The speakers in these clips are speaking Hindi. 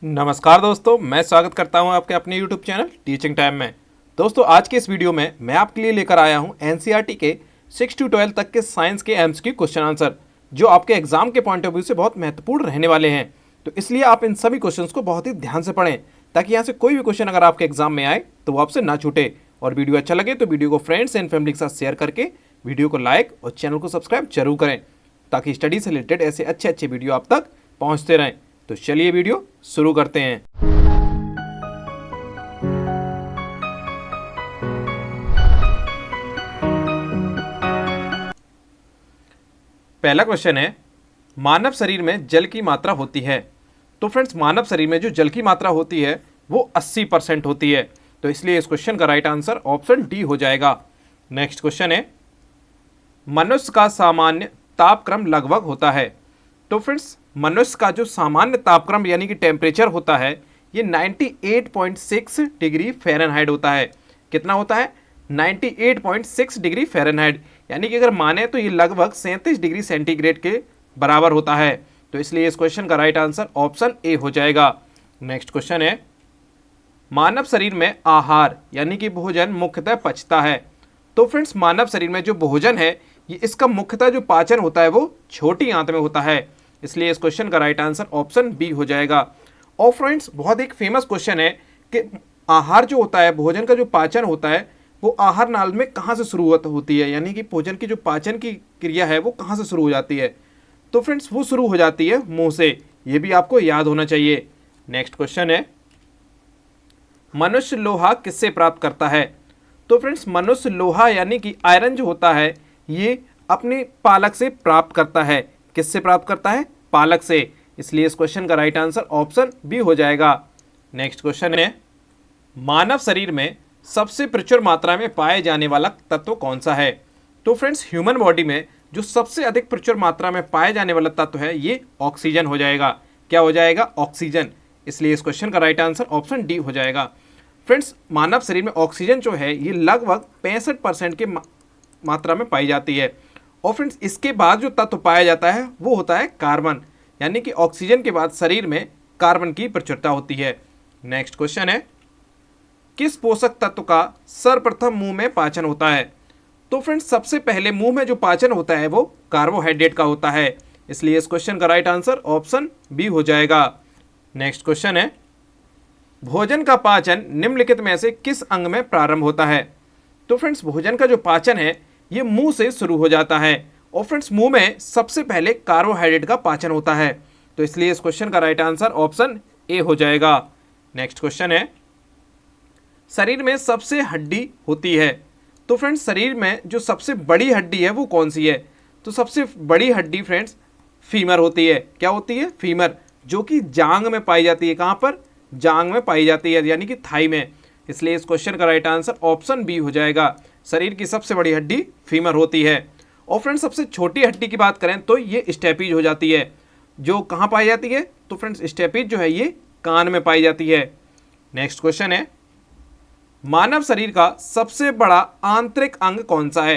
नमस्कार दोस्तों, मैं स्वागत करता हूं आपके अपने YouTube चैनल टीचिंग टाइम में। दोस्तों, आज के इस वीडियो में मैं आपके लिए लेकर आया हूं NCERT के 6 to 12 तक के साइंस के एमसीक्यू क्वेश्चन आंसर, जो आपके एग्जाम के पॉइंट ऑफ व्यू से बहुत महत्वपूर्ण रहने वाले हैं। तो इसलिए आप इन सभी क्वेश्चंस को बहुत ही ध्यान से पढ़ें, ताकि यहाँ से कोई भी क्वेश्चन अगर आपके एग्जाम में आए तो वो आपसे ना छूटे। और वीडियो अच्छा लगे तो वीडियो को फ्रेंड्स एंड फैमिली के साथ शेयर करके वीडियो को लाइक और चैनल को सब्सक्राइब जरूर करें, ताकि स्टडी से रिलेटेड ऐसे अच्छे वीडियो आप तक पहुँचते रहें। तो चलिए वीडियो शुरू करते हैं। पहला क्वेश्चन है, मानव शरीर में जल की मात्रा होती है। तो फ्रेंड्स, मानव शरीर में जो जल की मात्रा होती है वो 80% होती है। तो इसलिए इस क्वेश्चन का राइट आंसर ऑप्शन डी हो जाएगा। नेक्स्ट क्वेश्चन है, मनुष्य का सामान्य तापक्रम लगभग होता है। तो फ्रेंड्स, मनुष्य का जो सामान्य तापक्रम यानी कि टेम्परेचर होता है ये 98.6 डिग्री फ़ारेनहाइट होता है। कितना होता है? 98.6 डिग्री फ़ारेनहाइट, यानी कि अगर माने तो ये लगभग 37 डिग्री सेंटीग्रेड के बराबर होता है। तो इसलिए इस क्वेश्चन का राइट आंसर ऑप्शन ए हो जाएगा। नेक्स्ट क्वेश्चन है, मानव शरीर में आहार यानी कि भोजन मुख्यतः पचता है। तो फ्रेंड्स, मानव शरीर में जो भोजन है ये इसका मुख्यतः जो पाचन होता है वो छोटी आंत में होता है। इसलिए इस क्वेश्चन का राइट आंसर ऑप्शन बी हो जाएगा। और फ्रेंड्स, बहुत एक फेमस क्वेश्चन है कि आहार जो होता है, भोजन का जो पाचन होता है वो आहार नाल में कहाँ से शुरुआत होती है, यानी कि भोजन की जो पाचन की क्रिया है वो कहाँ से शुरू हो जाती है। तो फ्रेंड्स, वो शुरू हो जाती है मुंह से। ये भी आपको याद होना चाहिए। नेक्स्ट क्वेश्चन है, मनुष्य लोहा किससे प्राप्त करता है। तो फ्रेंड्स, मनुष्य लोहा यानी कि आयरन जो होता है ये अपने पालक से प्राप्त करता है। किससे प्राप्त करता है? पालक से। इसलिए इस क्वेश्चन का राइट आंसर ऑप्शन बी हो जाएगा। नेक्स्ट क्वेश्चन है, मानव शरीर में सबसे प्रचुर मात्रा में पाए जाने वाला तत्व कौन सा है। तो फ्रेंड्स, ह्यूमन बॉडी में जो सबसे अधिक प्रचुर मात्रा में पाए जाने वाला तत्व है ये ऑक्सीजन हो जाएगा। क्या हो जाएगा? ऑक्सीजन। इसलिए इस क्वेश्चन का राइट आंसर ऑप्शन डी हो जाएगा। फ्रेंड्स, मानव शरीर में ऑक्सीजन जो है ये लगभग 65% के मात्रा में पाई जाती है। और फ्रेंड्स, इसके बाद जो तत्व पाया जाता है वो होता है कार्बन, यानी कि ऑक्सीजन के बाद शरीर में कार्बन की प्रचुरता होती है। नेक्स्ट क्वेश्चन है, किस पोषक तत्व का सर्वप्रथम मुंह में पाचन होता है। तो फ्रेंड्स, सबसे पहले मुंह में जो पाचन होता है वो कार्बोहाइड्रेट का होता है। इसलिए इस क्वेश्चन का राइट आंसर ऑप्शन बी हो जाएगा। नेक्स्ट क्वेश्चन है, भोजन का पाचन निम्नलिखित में से किस अंग में प्रारंभ होता है। तो फ्रेंड्स, भोजन का जो पाचन है ये मुंह से शुरू हो जाता है। और फ्रेंड्स, मुंह में सबसे पहले कार्बोहाइड्रेट का पाचन होता है। तो इसलिए इस क्वेश्चन का राइट आंसर ऑप्शन ए हो जाएगा। नेक्स्ट क्वेश्चन है, शरीर में सबसे हड्डी होती है। तो फ्रेंड्स, शरीर में जो सबसे बड़ी हड्डी है वो कौन सी है। तो सबसे बड़ी हड्डी फ्रेंड्स फीमर होती है। क्या होती है? फीमर, जो कि जांग में पाई जाती है। कहाँ पर? जांग में पाई जाती है, यानी कि थाई में। इसलिए इस क्वेश्चन का राइट आंसर ऑप्शन बी हो जाएगा। शरीर की सबसे बड़ी हड्डी फीमर होती है। और फ्रेंड्स, सबसे छोटी हड्डी की बात करें तो ये स्टेपीज हो जाती है। जो कहाँ पाई जाती है? तो फ्रेंड्स, स्टेपीज जो है ये कान में पाई जाती है। नेक्स्ट क्वेश्चन है, मानव शरीर का सबसे बड़ा आंतरिक अंग कौन सा है।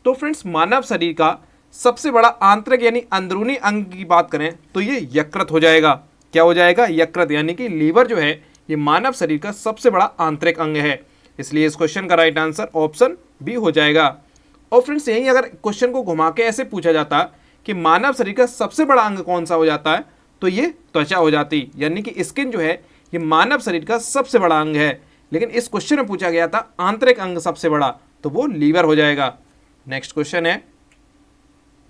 तो फ्रेंड्स, मानव शरीर का सबसे बड़ा आंतरिक यानी अंदरूनी अंग की बात करें तो ये यकृत हो जाएगा। क्या हो जाएगा? यकृत, यानी कि लीवर जो है ये मानव शरीर का सबसे बड़ा आंतरिक अंग है। इसलिए इस क्वेश्चन का राइट आंसर ऑप्शन बी हो जाएगा। और फ्रेंड्स, यही अगर क्वेश्चन को घुमा के ऐसे पूछा जाता कि मानव शरीर का सबसे बड़ा अंग कौन सा हो जाता है तो ये त्वचा हो जाती, यानी कि स्किन जो है ये मानव शरीर का सबसे बड़ा अंग है। लेकिन इस क्वेश्चन में पूछा गया था आंतरिक अंग सबसे बड़ा, तो वो लीवर हो जाएगा। नेक्स्ट क्वेश्चन है,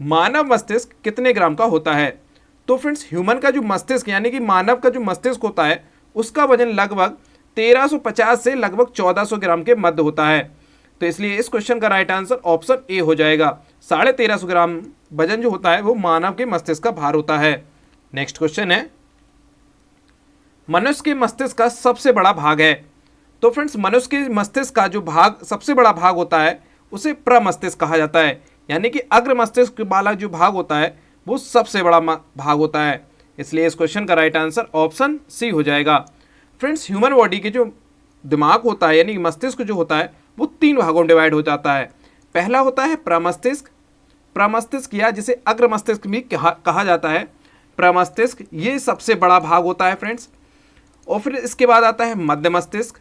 मानव मस्तिष्क कितने ग्राम का होता है। तो फ्रेंड्स, ह्यूमन का जो मस्तिष्क यानी कि मानव का जो मस्तिष्क होता है उसका वजन लगभग 1350 से लगभग 1400 ग्राम के मध्य होता है। तो इसलिए इस क्वेश्चन का राइट आंसर ऑप्शन ए हो जाएगा। 1350 ग्राम वजन जो होता है वो मानव के मस्तिष्क का भार होता है। नेक्स्ट क्वेश्चन है, मनुष्य के मस्तिष्क का सबसे बड़ा भाग है। तो फ्रेंड्स, मनुष्य के मस्तिष्क का जो भाग सबसे बड़ा भाग होता है उसे प्रमस्तिष्क कहा जाता है, यानी कि अग्र मस्तिष्क वाला जो भाग होता है वो सबसे बड़ा भाग होता है। इसलिए इस क्वेश्चन का राइट आंसर ऑप्शन सी हो जाएगा। फ्रेंड्स, ह्यूमन बॉडी के जो दिमाग होता है यानी कि मस्तिष्क जो होता है वो 3 भागों में डिवाइड हो जाता है। पहला होता है प्रमस्तिष्क, प्रमस्तिष्क या जिसे अग्र मस्तिष्क भी कहा जाता है। प्रमस्तिष्क ये सबसे बड़ा भाग होता है फ्रेंड्स। और फिर इसके बाद आता है मध्य मस्तिष्क,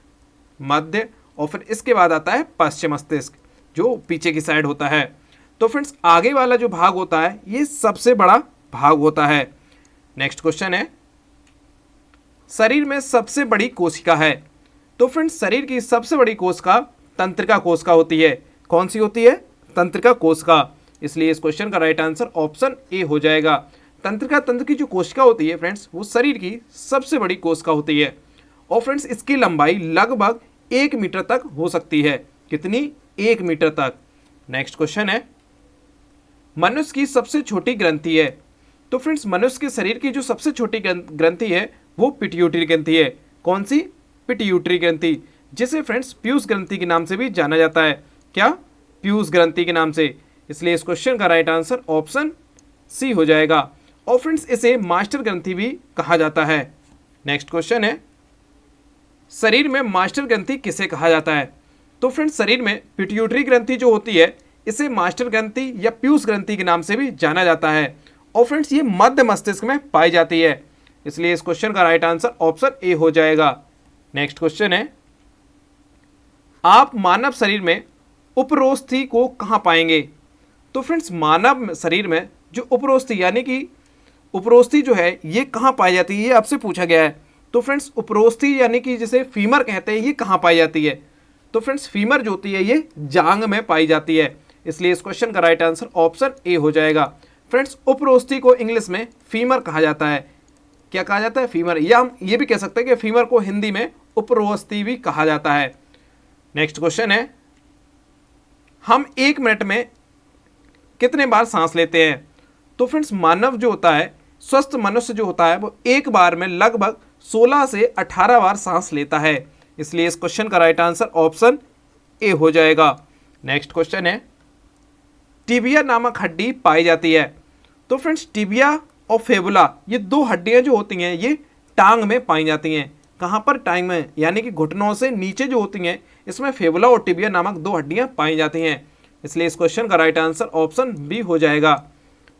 मध्य, और फिर इसके बाद आता है पश्चिम मस्तिष्क जो पीछे की साइड होता है। तो फ्रेंड्स आगे वाला जो भाग होता है ये सबसे बड़ा भाग होता है। नेक्स्ट क्वेश्चन है, शरीर में सबसे बड़ी कोशिका है। तो फ्रेंड्स शरीर की सबसे बड़ी कोशिका तंत्रिका कोशिका होती है। कौन सी होती है? तंत्रिका कोशिका। इसलिए इस क्वेश्चन का राइट आंसर ऑप्शन ए हो जाएगा। तंत्रिका तंत्र की जो कोशिका होती है फ्रेंड्स वो शरीर की सबसे बड़ी कोशिका होती है और फ्रेंड्स इसकी लंबाई लगभग 1 मीटर तक हो सकती है। कितनी? 1 मीटर तक। नेक्स्ट क्वेश्चन है, मनुष्य की सबसे छोटी ग्रंथि है। तो फ्रेंड्स मनुष्य के शरीर की जो सबसे छोटी ग्रंथि है वो पिट्यूटरी ग्रंथि है। कौन सी? पिट्यूटरी ग्रंथि, जिसे फ्रेंड्स पीयूष ग्रंथि के नाम से भी जाना जाता है। क्या? पीयूष ग्रंथि के नाम से। इसलिए इस क्वेश्चन का राइट आंसर ऑप्शन सी हो जाएगा और फ्रेंड्स इसे मास्टर ग्रंथि भी कहा जाता है। नेक्स्ट क्वेश्चन है, शरीर में मास्टर ग्रंथि किसे कहा जाता है? तो फ्रेंड्स शरीर में पिट्यूटरी ग्रंथि जो होती है इसे मास्टर ग्रंथि या पीयूष ग्रंथि के नाम से भी जाना जाता है और फ्रेंड्स ये मध्य मस्तिष्क में पाई जाती है। इसलिए इस क्वेश्चन का राइट आंसर ऑप्शन ए हो जाएगा। नेक्स्ट क्वेश्चन है, आप मानव शरीर में उपरोस्थि को कहाँ पाएंगे? तो फ्रेंड्स मानव शरीर में जो उपरोस्थि यानी कि उपरोस्थि जो है ये कहाँ पाई जाती है, ये आपसे पूछा गया है। तो फ्रेंड्स उपरोस्थि यानी कि जिसे फीमर कहते हैं ये कहाँ पाई जाती है? तो फ्रेंड्स फीमर जो होती है ये जांग में पाई जाती है। इसलिए इस क्वेश्चन का राइट आंसर ऑप्शन ए हो जाएगा। फ्रेंड्स उपरोस्थि को इंग्लिश में फीमर कहा जाता है। क्या कहा जाता है? फीमर। या हम ये भी कह सकते हैं कि फीमर को हिंदी में उपरोस्थि भी कहा जाता है। नेक्स्ट क्वेश्चन है, हम 1 मिनट में कितने बार सांस लेते हैं? तो फ्रेंड्स मानव जो होता है, स्वस्थ मनुष्य जो होता है वो एक बार में लगभग 16 से 18 बार सांस लेता है। इसलिए इस क्वेश्चन का राइट आंसर ऑप्शन ए हो जाएगा। नेक्स्ट क्वेश्चन है, टिबिया नामक हड्डी पाई जाती है। तो फ्रेंड्स टिबिया और फेबुला ये 2 हड्डियां जो होती हैं ये टांग में पाई जाती हैं। कहाँ पर? टांग में, यानी कि घुटनों से नीचे जो होती हैं इसमें फेबुला और टिबिया नामक 2 हड्डियां पाई जाती हैं। इसलिए इस क्वेश्चन का राइट आंसर ऑप्शन बी हो जाएगा।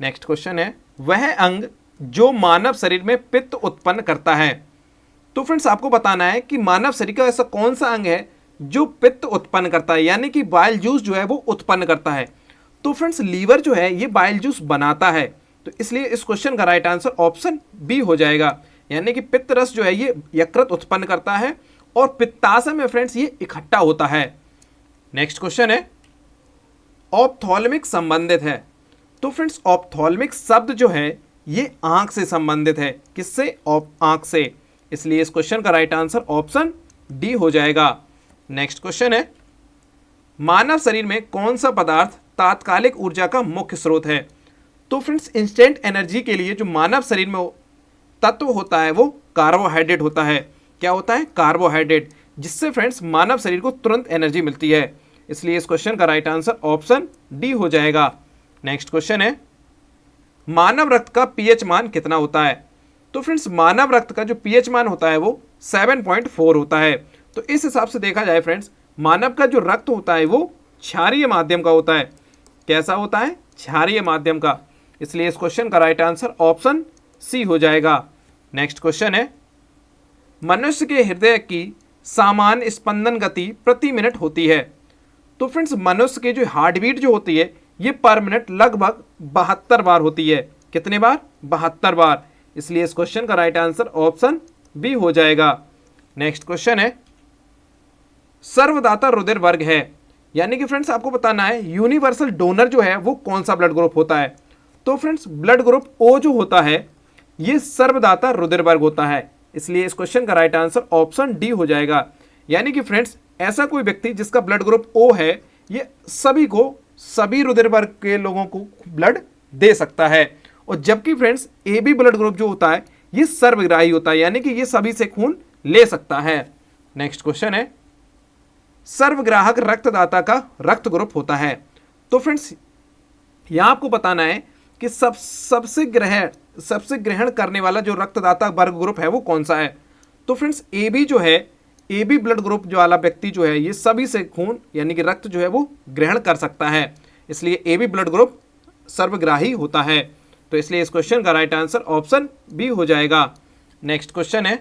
नेक्स्ट क्वेश्चन है, वह अंग जो मानव शरीर में पित्त उत्पन्न करता है। तो फ्रेंड्स आपको बताना है कि मानव शरीर का ऐसा कौन सा अंग है जो पित्त उत्पन्न करता है, यानी कि बाइल जूस जो है वो उत्पन्न करता है। तो फ्रेंड्स लीवर जो है ये बाइल जूस बनाता है। तो इसलिए इस क्वेश्चन का राइट आंसर ऑप्शन बी हो जाएगा, यानी कि पित्त रस जो है ये यकृत उत्पन्न करता है और पित्ताशय में फ्रेंड्स ये इकट्ठा होता है। नेक्स्ट क्वेश्चन है, ऑप्थॉल्मिक संबंधित है। तो फ्रेंड्स ऑप्थॉल्मिक शब्द जो है ये आंख से संबंधित है। किससे? आंख से। इसलिए इस क्वेश्चन का राइट आंसर ऑप्शन डी हो जाएगा। नेक्स्ट क्वेश्चन है, मानव शरीर में कौन सा पदार्थ तात्कालिक ऊर्जा का मुख्य स्रोत है? तो फ्रेंड्स इंस्टेंट एनर्जी के लिए जो मानव शरीर में तत्व होता है वो कार्बोहाइड्रेट होता है। क्या होता है? कार्बोहाइड्रेट, जिससे फ्रेंड्स मानव शरीर को तुरंत एनर्जी मिलती है। इसलिए इस क्वेश्चन का राइट आंसर ऑप्शन डी हो जाएगा। नेक्स्ट क्वेश्चन है, मानव रक्त का पीएच मान कितना होता है? तो फ्रेंड्स मानव रक्त का जो पीएच मान होता है वो 7.4 होता है। तो इस हिसाब से देखा जाए फ्रेंड्स मानव का जो रक्त होता है वो क्षारीय माध्यम का होता है। कैसा होता है? क्षारीय माध्यम का। इसलिए इस क्वेश्चन का राइट आंसर ऑप्शन सी हो जाएगा। नेक्स्ट क्वेश्चन है, मनुष्य के हृदय की सामान्य स्पंदन गति प्रति मिनट होती है। तो फ्रेंड्स मनुष्य की जो हार्ट बीट जो होती है ये पर मिनट लगभग 72 बार होती है। कितने बार? 72 बार। इसलिए इस क्वेश्चन का राइट आंसर ऑप्शन बी हो जाएगा। नेक्स्ट क्वेश्चन है, सर्वदाता रुधिर वर्ग है, यानी कि फ्रेंड्स आपको बताना है यूनिवर्सल डोनर जो है वो कौन सा ब्लड ग्रुप होता है? तो फ्रेंड्स ब्लड ग्रुप ओ जो होता है ये सर्वदाता रुधिर वर्ग होता है। इसलिए इस क्वेश्चन का राइट आंसर ऑप्शन डी हो जाएगा, यानी कि फ्रेंड्स ऐसा कोई व्यक्ति जिसका ब्लड ग्रुप ओ है ये सभी रुधिर वर्ग के लोगों को ब्लड दे सकता है। और जबकि friends A B blood group जो होता है ये सर्वग्राही होता है, यानी कि ये सभी से खून ले सकता है। नेक्स्ट क्वेश्चन है, सर्वग्राहक रक्तदाता का रक्त ग्रुप होता है। तो फ्रेंड्स यहां आपको बताना है कि सबसे ग्रहण करने वाला जो रक्तदाता वर्ग ग्रुप है वो कौन सा है? तो फ्रेंड्स ए बी जो है, ए बी ब्लड ग्रुप जो वाला व्यक्ति जो है ये सभी से खून यानी कि रक्त जो है वो ग्रहण कर सकता है। इसलिए ए बी ब्लड ग्रुप सर्वग्राही होता है। तो इसलिए इस क्वेश्चन का राइट आंसर ऑप्शन बी हो जाएगा। नेक्स्ट क्वेश्चन है,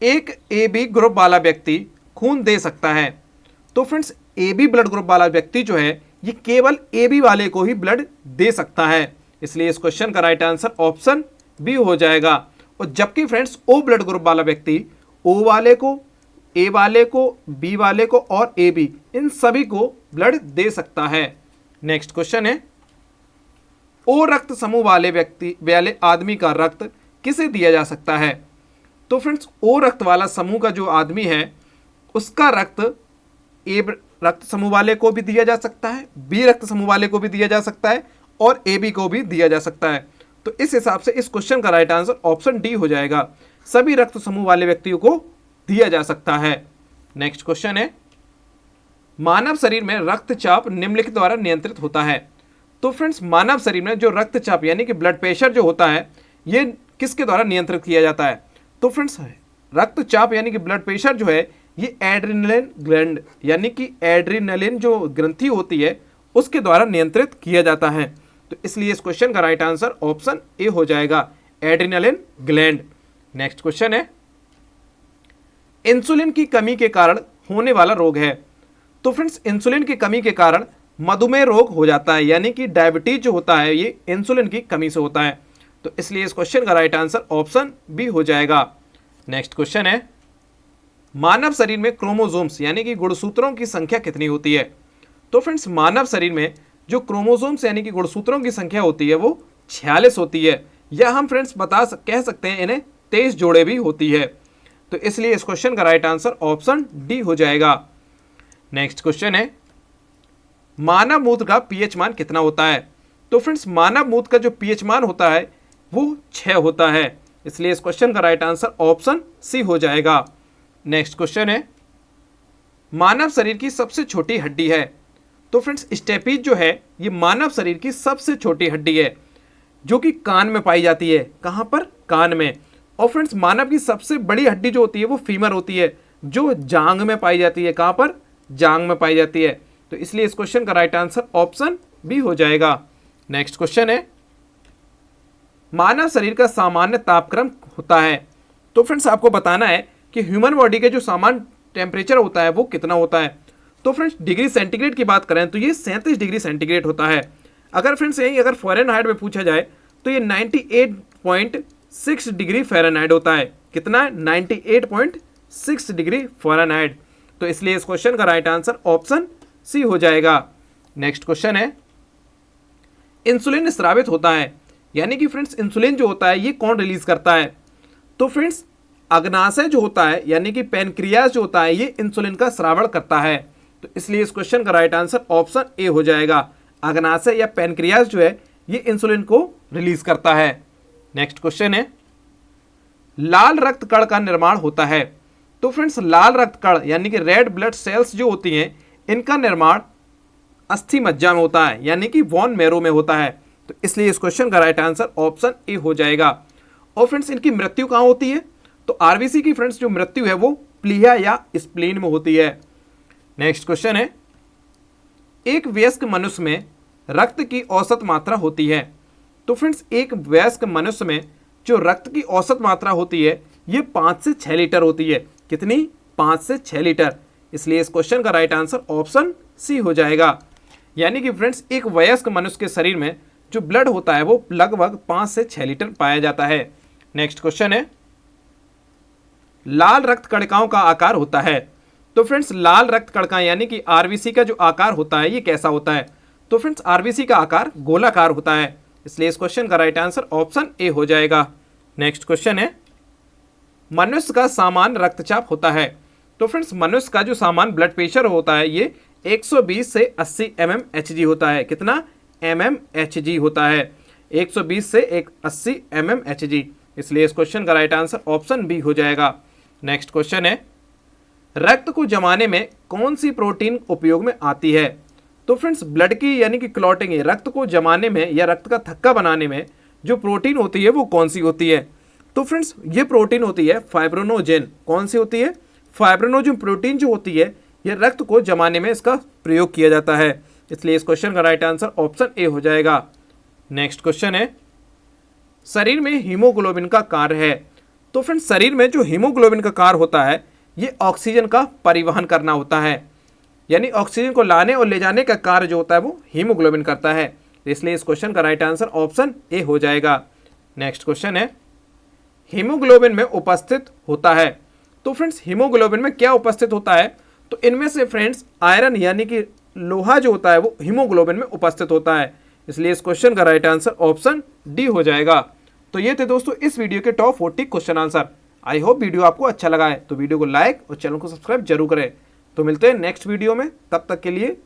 एक ए बी ग्रुप वाला व्यक्ति खून दे सकता है? तो friends A B blood group वाला व्यक्ति जो है ये केवल ए बी वाले को ही ब्लड दे सकता है, इसलिए इस क्वेश्चन का राइट आंसर ऑप्शन बी हो जाएगा। और जबकि फ्रेंड्स ओ ब्लड ग्रुप वाला व्यक्ति ओ वाले को, ए वाले को, बी वाले को और ए बी इन सभी को ब्लड दे सकता है। नेक्स्ट क्वेश्चन है, ओ रक्त समूह वाले आदमी का रक्त किसे दिया जा सकता है? तो फ्रेंड्स ओ रक्त वाला समूह का जो आदमी है उसका रक्त ए रक्त समूह वाले को भी दिया जा सकता है, बी रक्त समूह वाले को भी दिया जा सकता है और ए बी को भी दिया जा सकता है। तो इस हिसाब से इस क्वेश्चन का राइट आंसर ऑप्शन डी हो जाएगा, सभी रक्त समूह वाले व्यक्तियों को दिया जा सकता है। नेक्स्ट क्वेश्चन है, मानव शरीर में रक्तचाप निम्नलिखित द्वारा नियंत्रित होता है? तो फ्रेंड्स मानव शरीर में जो रक्तचाप यानी कि ब्लड प्रेशर जो होता है ये किसके द्वारा नियंत्रित किया जाता है? तो फ्रेंड्स रक्तचाप यानी कि ब्लड प्रेशर जो है ये एड्रेनलिन ग्लैंड यानी कि एड्रेनलिन जो ग्रंथि होती है उसके द्वारा नियंत्रित किया जाता है। तो इसलिए इस क्वेश्चन का राइट आंसर ऑप्शन ए हो जाएगा, एड्रेनलिन ग्लैंड। नेक्स्ट क्वेश्चन है, इंसुलिन की कमी के कारण होने वाला रोग है? तो फ्रेंड्स इंसुलिन की कमी के कारण मधुमेह रोग हो जाता है, यानी कि डायबिटीज जो होता है ये इंसुलिन की कमी से होता है। तो इसलिए इस क्वेश्चन का राइट आंसर ऑप्शन बी हो जाएगा। नेक्स्ट क्वेश्चन है, मानव शरीर में क्रोमोसोम्स यानी कि गुणसूत्रों की संख्या कितनी होती है? तो फ्रेंड्स मानव शरीर में जो क्रोमोसोम्स यानी कि गुणसूत्रों की संख्या होती है वो 46 होती है, या हम फ्रेंड्स कह सकते हैं इन्हें 23 जोड़े भी होती है। तो इसलिए इस क्वेश्चन का राइट आंसर ऑप्शन डी हो जाएगा। नेक्स्ट क्वेश्चन है, मानव मूत्र का पीएच मान कितना होता है? तो फ्रेंड्स मानव मूत्र का जो पीएच मान होता है वो 6 होता है, इसलिए इस क्वेश्चन का राइट आंसर ऑप्शन सी हो जाएगा। नेक्स्ट क्वेश्चन है, मानव शरीर की सबसे छोटी हड्डी है? तो फ्रेंड्स स्टेपीज जो है ये मानव शरीर की सबसे छोटी हड्डी है जो कि कान में पाई जाती है। कहाँ पर? कान में। और फ्रेंड्स मानव की सबसे बड़ी हड्डी जो होती है वो फीमर होती है जो जांग में पाई जाती है। कहाँ पर? जांग में पाई जाती है। तो इसलिए इस क्वेश्चन का राइट आंसर ऑप्शन बी हो जाएगा। नेक्स्ट क्वेश्चन है, मानव शरीर का सामान्य तापक्रम होता है? तो फ्रेंड्स आपको बताना है कि ह्यूमन बॉडी के जो सामान्य टेम्परेचर होता है वो कितना होता है। तो फ्रेंड्स डिग्री सेंटीग्रेड की बात करें तो ये 37 डिग्री सेंटीग्रेड होता है। अगर फ्रेंड्स यही अगर फ़ारेनहाइट में पूछा जाए तो ये 98.6 डिग्री फ़ारेनहाइट होता है। कितना? 98.6 डिग्री फ़ारेनहाइट। तो इसलिए इस क्वेश्चन का राइट आंसर ऑप्शन सी हो जाएगा। नेक्स्ट क्वेश्चन है, इंसुलिन स्रावित होता है, यानी कि फ्रेंड्स इंसुलिन जो होता है ये कौन रिलीज करता है? तो फ्रेंड्स अग्नाशय जो होता है यानी कि पेनक्रियास जो होता है ये इंसुलिन का श्रावण करता है। तो इसलिए इस क्वेश्चन का राइट आंसर ऑप्शन ए हो जाएगा, अग्नाशय या पेनक्रियास जो है ये इंसुलिन को रिलीज करता है। नेक्स्ट क्वेश्चन है, लाल रक्त कण का निर्माण होता है? तो फ्रेंड्स लाल रक्त कण यानी कि रेड ब्लड सेल्स जो होती हैं इनका निर्माण अस्थि मज्जा में होता है, यानी कि वॉन मैरो में होता है। तो इसलिए इस क्वेश्चन का राइट आंसर ऑप्शन ए हो जाएगा। और फ्रेंड्स इनकी मृत्यु कहाँ होती है? तो आरबीसी की फ्रेंड्स जो मृत्यु है वो प्लीहा या स्प्लीन में होती है। नेक्स्ट क्वेश्चन है, एक वयस्क मनुष्य में रक्त की औसत मात्रा होती है? तो फ्रेंड्स एक वयस्क मनुष्य में जो रक्त की औसत मात्रा होती है ये 5 से 6 लीटर होती है। कितनी? 5 से 6 लीटर। इसलिए इस क्वेश्चन का राइट आंसर ऑप्शन सी हो जाएगा। यानी कि फ्रेंड्स एक वयस्क मनुष्य के शरीर में जो ब्लड होता है वो लगभग 5 से 6 लीटर पाया जाता है। नेक्स्ट क्वेश्चन है, लाल रक्त कणिकाओं का आकार होता है? तो फ्रेंड्स लाल रक्त कणिकाएं यानी कि आरबीसी का जो आकार होता है ये कैसा होता है? तो फ्रेंड्स आरबीसी का आकार गोलाकार होता है, इसलिए इस क्वेश्चन का राइट आंसर ऑप्शन ए हो जाएगा। नेक्स्ट क्वेश्चन है, मनुष्य का सामान्य रक्तचाप होता है? तो फ्रेंड्स मनुष्य का जो सामान्य ब्लड प्रेशर होता है ये 120 से 80 mmHg होता है। कितना? mmHg होता है, 120 से 80 mmHg। इसलिए इस क्वेश्चन का राइट आंसर ऑप्शन बी हो जाएगा। नेक्स्ट क्वेश्चन है, रक्त को जमाने में कौन सी प्रोटीन उपयोग में आती है? तो फ्रेंड्स ब्लड की यानी कि क्लॉटिंग है, रक्त को जमाने में या रक्त का थक्का बनाने में जो प्रोटीन होती है वो कौन सी होती है? तो फ्रेंड्स ये प्रोटीन होती है फाइब्रोनोजेन। कौन सी होती है? फाइब्रोनोजेन प्रोटीन जो होती है ये रक्त को जमाने में इसका प्रयोग किया जाता है, इसलिए इस क्वेश्चन का राइट आंसर ऑप्शन ए हो जाएगा। नेक्स्ट क्वेश्चन है, शरीर में हीमोग्लोबिन का कार्य है? तो फ्रेंड्स शरीर में जो हीमोग्लोबिन का कार्य होता है ये ऑक्सीजन का परिवहन करना होता है, यानी ऑक्सीजन को लाने और ले जाने का कार्य जो होता है वो हीमोग्लोबिन करता है। इसलिए इस क्वेश्चन का राइट आंसर ऑप्शन ए हो जाएगा। नेक्स्ट क्वेश्चन है, हीमोग्लोबिन में उपस्थित होता है। तो फ्रेंड्स हीमोग्लोबिन में क्या उपस्थित होता है, तो इनमें से फ्रेंड्स आयरन यानी कि लोहा जो होता है वो हीमोग्लोबिन में उपस्थित होता है। इसलिए इस क्वेश्चन का राइट आंसर ऑप्शन डी हो जाएगा। तो ये थे दोस्तों इस वीडियो के top 40 question answer. I hope video आपको अच्छा लगा है, तो वीडियो को लाइक और चैनल को सब्सक्राइब जरूर करें। तो मिलते हैं नेक्स्ट वीडियो में, तब तक के लिए